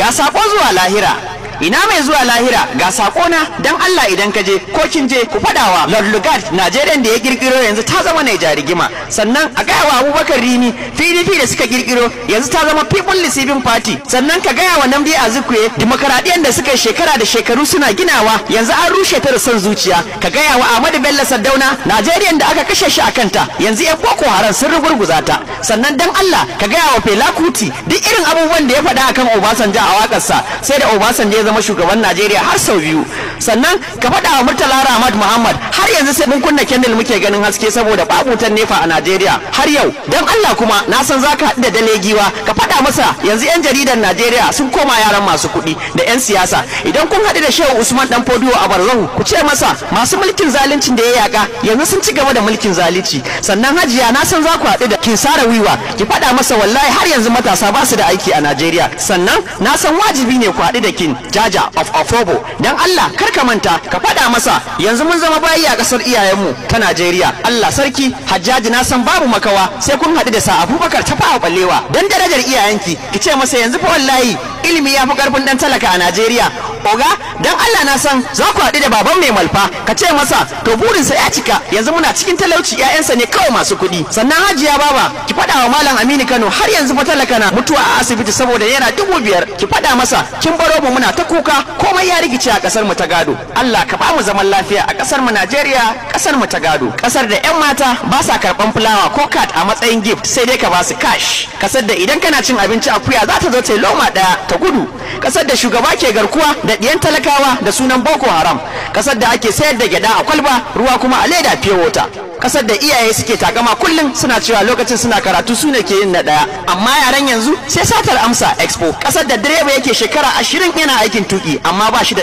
ga sako zuwa lahira. Ina mai zuwa lahira ga sako na dan Allah idan ka je ko kin je ku fadawa Lord Lugard Najeriyan da ya kirkiro yanzu ta zama Naija rigima. Sannan a gaya wa Abubakar Rimi PDP da suka kirkiro yanzu ta zama People Receiving Party. Sannan ka gaya wa Nnamdi Azikiwe dimokuraɗiyyar da suka shekara da shekaru suna ginawa yanzu an rushe ta da son zuciya. Ka gaya wa Ahmadu Bello Sardauna Najeriyan da aka kashe shi a kanta yanzu yan Boko Haram sun rugurguza ta. Sannan dan Allah ka gaya wa Fela Kuti duk irin abubuwan da ya faɗa akan Obasanjo a waƙarsa sai da Obasanjo ya zama shugaban Najeriya har sau biyu. Sannan ka faɗa wa Murtala Rahmat Muhammad har yanzu sai mun kunna kendil muke ganin haske saboda babu wutan nefa a Najeriya har yau. Dan Allah kuma na san zaka haɗu da dalegiwa ka faɗa masa yanzu yan jaridan Najeriya sun koma yaran masu kuɗi da yan siyasa. Idan kun haɗu da Shehu Usman Dan Fodiyo a Barzahu ku ce masa masu mulkin zaluncin da ya yaka yanzu sun ci gaba da mulkin zalunci. Sannan Hajiya na san za ku haɗu da Kinsara Wiwa ki faɗa masa wallahi har yanzu matasa ba su da aiki a Najeriya. Sannan na san wajibi ne ku haɗu da Kin Jaja of Afobo dan Allah kar ka manta ka faɗa masa yanzu mun zama bayi a ƙasar iyayenmu ta Najeriya. Allah sarki Hajjaji na san babu makawa sai kun haɗu da sa Abubakar Tafawa Balewa dan darajar iyayenki ki ce masa yanzu fa wallahi ilimi ya fi ƙarfin dan talaka a Najeriya. Oga dan Allah na san za ku haɗu da baban mai malfa ka ce masa to burinsa ya cika yanzu muna cikin talauci ƴaƴansa ne kawai masu kuɗi. Sannan Hajiya Baba ki faɗa wa Malam Aminu Kano har yanzu fa talaka na mutuwa a asibiti saboda yana 5,000 ki faɗa masa kin baro mu muna ta kuka komai ya rigice a ƙasar mu ta gado. Allah ka ba mu zaman lafiya a ƙasar mu Najeriya ƙasar mu ta gado. Ƙasar da ƴan mata ba sa karɓan fulawa ko kat a matsayin gift sai dai ka ba su cash. Ƙasar da idan kana cin abinci akuya za ta zo ta yi loma ɗaya ta gudu. Ƙasar da shugaba ke garkuwa da ɗiyan talakawa da sunan Boko Haram. Ƙasar da ake sayar da gyada a kwalba ruwa kuma a leda fiye wota. Ƙasar da iyaye suke takama kullum suna cewa lokacin suna karatu su ne ke yin na ɗaya amma yaran yanzu sai satar amsa expo. Ƙasar da direba yake shekara 20 yana aikin tuki amma ba shi da